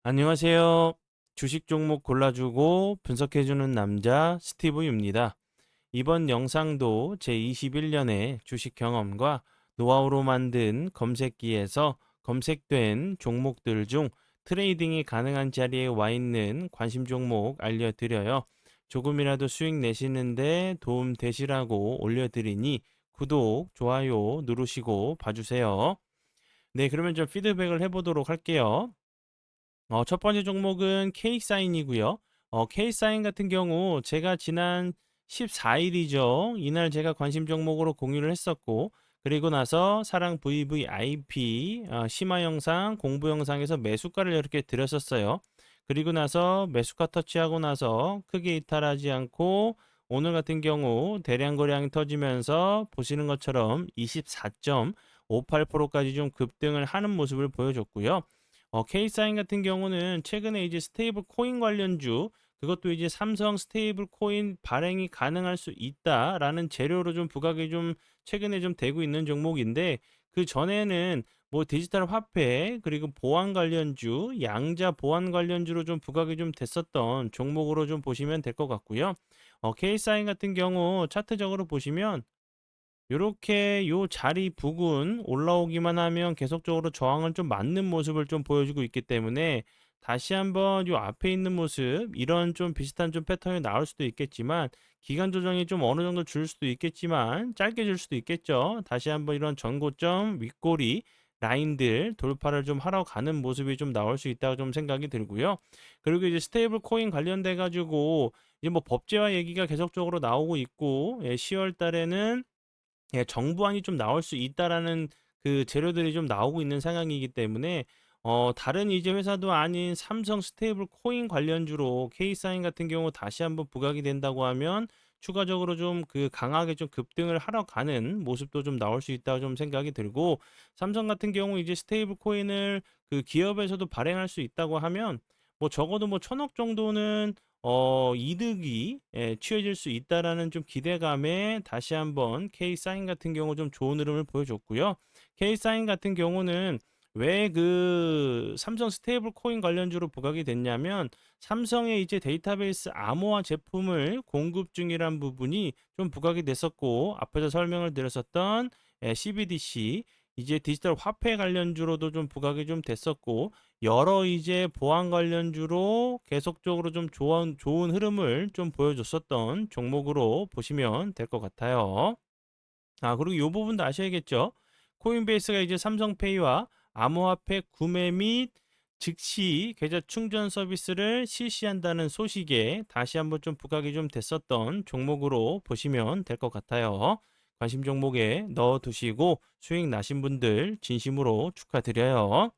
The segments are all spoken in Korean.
안녕하세요. 주식 종목 골라주고 분석해주는 남자 스티브입니다. 이번 영상도 제21년의 주식 경험과 노하우로 만든 검색기에서 검색된 종목들 중 트레이딩이 가능한 자리에 와 있는 관심 종목 알려드려요. 조금이라도 수익 내시는데 도움 되시라고 올려드리니 구독, 좋아요 누르시고 봐주세요. 네, 그러면 좀 피드백을 해보도록 할게요. 첫 번째 종목은 K사인이고요. K사인 같은 경우 제가 지난 14일이죠. 이날 제가 관심 종목으로 공유를 했었고, 그리고 나서 사랑 VVIP 심화 영상, 공부 영상에서 매수가를 이렇게 드렸었어요. 그리고 나서 매수가 터치하고 나서 크게 이탈하지 않고 오늘 같은 경우 대량 거래량이 터지면서 보시는 것처럼 24.58%까지 좀 급등을 하는 모습을 보여줬고요. K사인 같은 경우는 최근에 이제 스테이블 코인 관련주 그것도 이제 삼성 스테이블 코인 발행이 가능할 수 있다라는 재료로 좀 부각이 좀 최근에 좀 되고 있는 종목인데 그 전에는 뭐 디지털 화폐 그리고 보안 관련주, 양자 보안 관련주로 좀 부각이 좀 됐었던 종목으로 좀 보시면 될 것 같고요. K사인 같은 경우 차트적으로 보시면 요렇게 요 자리 부근 올라오기만 하면 계속적으로 저항을 좀 맞는 모습을 좀 보여주고 있기 때문에 다시 한번 요 앞에 있는 모습 이런 좀 비슷한 좀 패턴이 나올 수도 있겠지만 기간 조정이 좀 어느 정도 줄 수도 있겠지만 짧게 줄 수도 있겠죠. 다시 한번 이런 전고점 윗꼬리 라인들 돌파를 좀 하러 가는 모습이 좀 나올 수 있다고 좀 생각이 들고요. 그리고 이제 스테이블 코인 관련돼 가지고 이제 뭐 법제화 얘기가 계속적으로 나오고 있고 10월 달에는 예, 정부안이 좀 나올 수 있다라는 그 재료들이 좀 나오고 있는 상황이기 때문에 다른 이제 회사도 아닌 삼성 스테이블 코인 관련주로 K사인 같은 경우 다시 한번 부각이 된다고 하면 추가적으로 좀 그 강하게 좀 급등을 하러 가는 모습도 좀 나올 수 있다고 좀 생각이 들고 삼성 같은 경우 이제 스테이블 코인을 그 기업에서도 발행할 수 있다고 하면 뭐 적어도 뭐 1,000억 정도는 이득이 취해질 수 있다라는 좀 기대감에 다시 한번 K사인 같은 경우 좀 좋은 흐름을 보여줬고요. K사인 같은 경우는 왜 그 삼성 스테이블 코인 관련주로 부각이 됐냐면 삼성의 이제 데이터베이스 암호화 제품을 공급 중이란 부분이 좀 부각이 됐었고 앞에서 설명을 드렸었던 CBDC 이제 디지털 화폐 관련주로도 좀 부각이 좀 됐었고 여러 이제 보안 관련주로 계속적으로 좀 좋은 흐름을 좀 보여줬었던 종목으로 보시면 될 것 같아요. 그리고 이 부분도 아셔야겠죠. 코인베이스가 이제 삼성페이와 암호화폐 구매 및 즉시 계좌 충전 서비스를 실시한다는 소식에 다시 한번 좀 부각이 좀 됐었던 종목으로 보시면 될 것 같아요. 관심 종목에 넣어 두시고 수익 나신 분들 진심으로 축하드려요.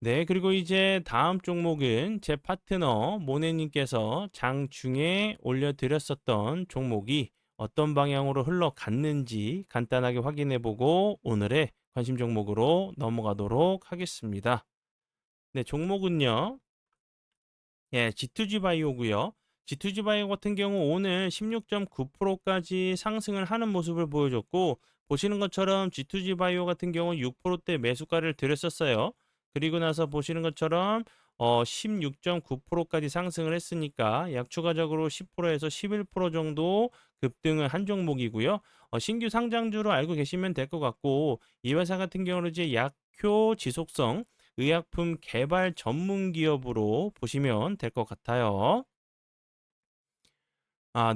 네, 그리고 이제 다음 종목은 제 파트너 모네님께서 장중에 올려드렸었던 종목이 어떤 방향으로 흘러갔는지 간단하게 확인해 보고 오늘의 관심 종목으로 넘어가도록 하겠습니다. 네, 종목은요. 예, G2G 바이오고요. G2G 바이오 같은 경우 오늘 16.9%까지 상승을 하는 모습을 보여줬고 보시는 것처럼 G2G 바이오 같은 경우 6%대 매수가를 들였었어요. 그리고 나서 보시는 것처럼 16.9%까지 상승을 했으니까 약 추가적으로 10%에서 11% 정도 급등을 한 종목이고요. 신규 상장주로 알고 계시면 될 것 같고 이 회사 같은 경우는 이제 약효 지속성 의약품 개발 전문 기업으로 보시면 될 것 같아요.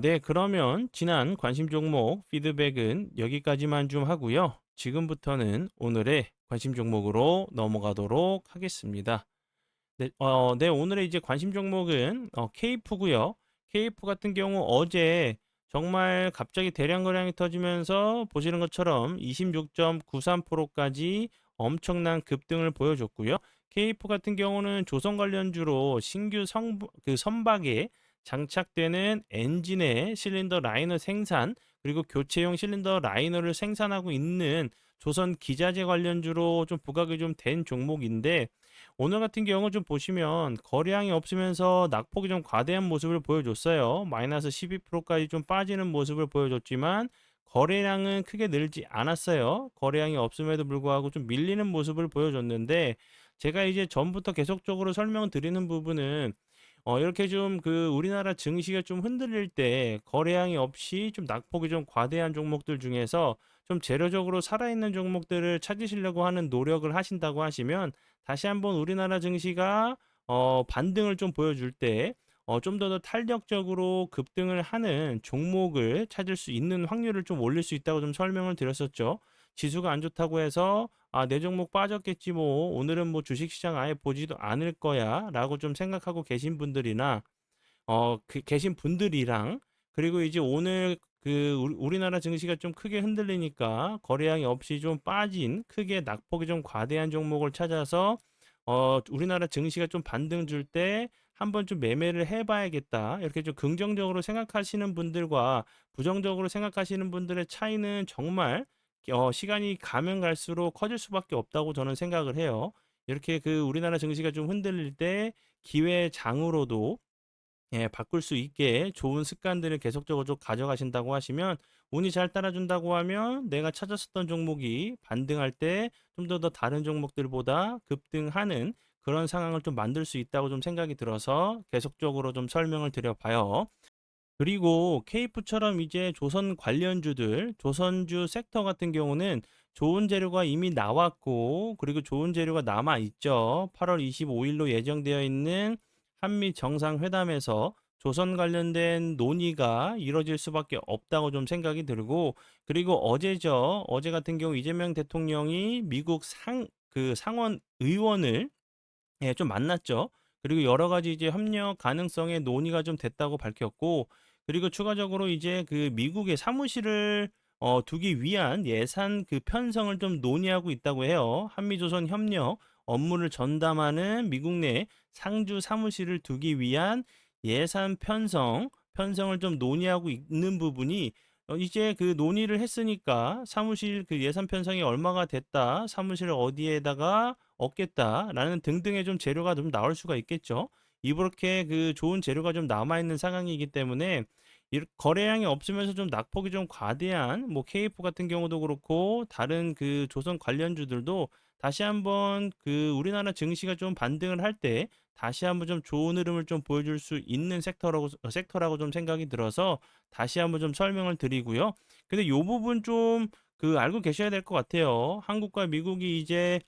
네. 그러면 지난 관심 종목 피드백은 여기까지만 좀 하고요. 지금부터는 오늘의 관심 종목으로 넘어가도록 하겠습니다. 네, 네, 오늘의 이제 관심 종목은 케이프고요. 케이프 같은 경우 어제 정말 갑자기 대량 거래량이 터지면서 보시는 것처럼 26.93%까지 엄청난 급등을 보여줬고요. 케이프 같은 경우는 조선 관련주로 신규 그 선박에 장착되는 엔진의 실린더 라이너 생산 그리고 교체용 실린더 라이너를 생산하고 있는 조선 기자재 관련주로 좀 부각이 좀 된 종목인데 오늘 같은 경우 좀 보시면 거래량이 없으면서 낙폭이 좀 과대한 모습을 보여줬어요. 마이너스 12%까지 좀 빠지는 모습을 보여줬지만 거래량은 크게 늘지 않았어요. 거래량이 없음에도 불구하고 좀 밀리는 모습을 보여줬는데 제가 이제 전부터 계속적으로 설명을 드리는 부분은 이렇게 좀 그 우리나라 증시가 좀 흔들릴 때 거래량이 없이 좀 낙폭이 좀 과대한 종목들 중에서 좀 재료적으로 살아있는 종목들을 찾으시려고 하는 노력을 하신다고 하시면 다시 한번 우리나라 증시가 반등을 좀 보여줄 때 좀 더 탄력적으로 급등을 하는 종목을 찾을 수 있는 확률을 좀 올릴 수 있다고 좀 설명을 드렸었죠. 지수가 안 좋다고 해서 '아 내 종목 빠졌겠지 뭐. 오늘은 뭐 주식시장 아예 보지도 않을 거야.'라고 좀 생각하고 계신 분들이나 계신 분들이랑, 그리고 이제 오늘 그 우리나라 증시가 좀 크게 흔들리니까 거래량이 없이 좀 빠진 크게 낙폭이 좀 과대한 종목을 찾아서 우리나라 증시가 좀 반등 줄 때 '한번 좀 매매를 해 봐야겠다.' 이렇게 좀 긍정적으로 생각하시는 분들과 부정적으로 생각하시는 분들의 차이는 정말 시간이 가면 갈수록 커질 수밖에 없다고 저는 생각을 해요. 이렇게 그 우리나라 증시가 좀 흔들릴 때 기회장으로도 바꿀 수 있게 좋은 습관들을 계속적으로 좀 가져가신다고 하시면, 운이 잘 따라준다고 하면 내가 찾았었던 종목이 반등할 때 좀 더 다른 종목들보다 급등하는 그런 상황을 좀 만들 수 있다고 좀 생각이 들어서 계속적으로 좀 설명을 드려 봐요. 그리고 케이프처럼 이제 조선 관련주들, 조선주 섹터 같은 경우는 좋은 재료가 이미 나왔고, 그리고 좋은 재료가 남아 있죠. 8월 25일로 예정되어 있는 한미 정상회담에서 조선 관련된 논의가 이뤄질 수밖에 없다고 좀 생각이 들고, 그리고 어제죠. 어제 같은 경우 이재명 대통령이 미국 상원 의원을 좀 만났죠. 그리고 여러 가지 이제 협력 가능성의 논의가 좀 됐다고 밝혔고, 그리고 추가적으로 이제 그 미국의 사무실을 두기 위한 예산 그 편성을 좀 논의하고 있다고 해요. 한미조선 협력 업무를 전담하는 미국 내 상주 사무실을 두기 위한 예산 편성을 좀 논의하고 있는 부분이, 이제 그 논의를 했으니까 사무실 그 예산 편성이 얼마가 됐다, 사무실을 어디에다가 얻겠다라는 등등의 좀 재료가 좀 나올 수가 있겠죠. 이렇게 그 좋은 재료가 좀 남아 있는 상황이기 때문에 거래량이 없으면서 좀 낙폭이 좀 과대한 뭐 KF 같은 경우도 그렇고 다른 그 조선 관련주들도 다시 한번 그 우리나라 증시가 좀 반등을 할 때 다시 한번 좀 좋은 흐름을 좀 보여줄 수 있는 섹터라고 좀 생각이 들어서 다시 한번 좀 설명을 드리고요. 근데 요 부분 좀 그 알고 계셔야 될 것 같아요. 한국과 미국이 이제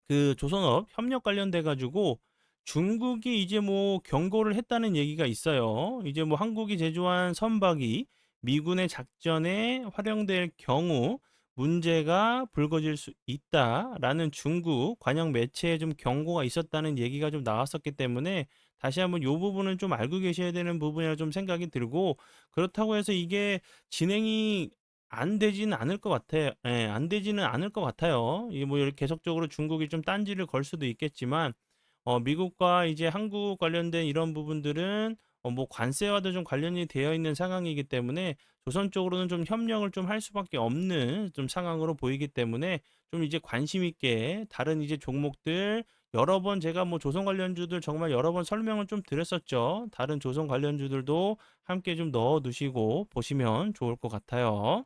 그 조선업 협력 관련돼 가지고 중국이 이제 뭐 경고를 했다는 얘기가 있어요. 이제 뭐 한국이 제조한 선박이 미군의 작전에 활용될 경우 문제가 불거질 수 있다라는 중국 관영 매체에 좀 경고가 있었다는 얘기가 좀 나왔었기 때문에 다시 한번 요 부분은 좀 알고 계셔야 되는 부분이라 좀 생각이 들고, 그렇다고 해서 이게 진행이 안 되지는 않을 것 같아요. 예, 안 되지는 않을 것 같아요. 이게 뭐 이렇게 계속적으로 중국이 좀 딴지를 걸 수도 있겠지만, 미국과 이제 한국 관련된 이런 부분들은 뭐 관세와도 좀 관련이 되어 있는 상황이기 때문에 조선 쪽으로는 좀 협력을 좀 할 수밖에 없는 좀 상황으로 보이기 때문에 좀 이제 관심 있게 다른 이제 종목들, 여러 번 제가 뭐 조선 관련주들 정말 여러 번 설명을 좀 드렸었죠. 다른 조선 관련주들도 함께 좀 넣어 두시고 보시면 좋을 것 같아요.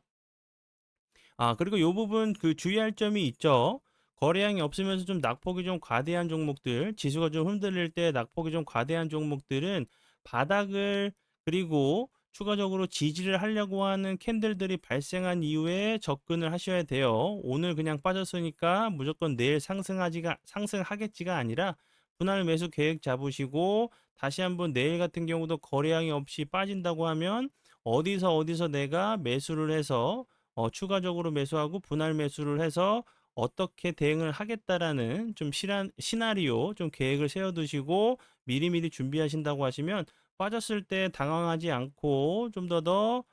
그리고 요 부분 그 주의할 점이 있죠. 거래량이 없으면서 좀 낙폭이 좀 과대한 종목들, 지수가 좀 흔들릴 때 낙폭이 좀 과대한 종목들은 바닥을, 그리고 추가적으로 지지를 하려고 하는 캔들들이 발생한 이후에 접근을 하셔야 돼요. 오늘 그냥 빠졌으니까 무조건 내일 상승하겠지가 아니라 분할 매수 계획 잡으시고, 다시 한번 내일 같은 경우도 거래량이 없이 빠진다고 하면 어디서 내가 매수를 해서 추가적으로 매수하고 분할 매수를 해서 어떻게 대응을 하겠다라는 좀 시나리오 좀 계획을 세워 두시고 미리미리 준비하신다고 하시면 빠졌을 때 당황하지 않고 좀 더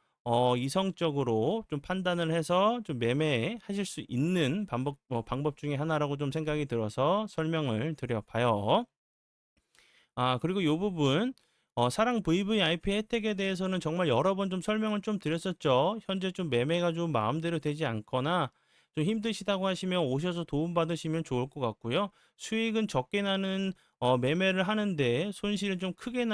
이성적으로 좀 판단을 해서 좀 매매하실 수 있는 방법 중에 하나라고 좀 생각이 들어서 설명을 드려 봐요. 그리고 요 부분 사랑 VVIP 혜택에 대해서는 정말 여러 번 좀 설명을 좀 드렸었죠. 현재 좀 매매가 좀 마음대로 되지 않거나 좀 힘드시다고 하시면 오셔서 도움받으시면 좋을 것 같고요. 수익은 적게 나는 매매를 하는데 손실이 좀 크게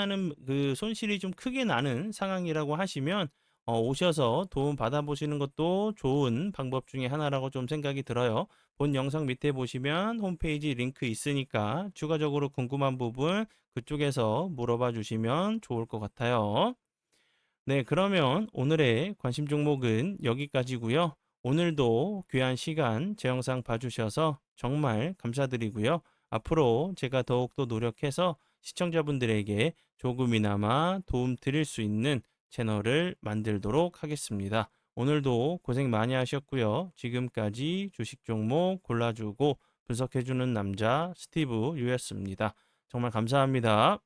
나는 상황이라고 하시면 오셔서 도움 받아보시는 것도 좋은 방법 중에 하나라고 좀 생각이 들어요. 본 영상 밑에 보시면 홈페이지 링크 있으니까 추가적으로 궁금한 부분 그쪽에서 물어봐 주시면 좋을 것 같아요. 네, 그러면 오늘의 관심 종목은 여기까지고요. 오늘도 귀한 시간 제 영상 봐주셔서 정말 감사드리고요. 앞으로 제가 더욱더 노력해서 시청자분들에게 조금이나마 도움 드릴 수 있는 채널을 만들도록 하겠습니다. 오늘도 고생 많이 하셨고요. 지금까지 주식 종목 골라주고 분석해주는 남자 스티브 유였습니다. 정말 감사합니다.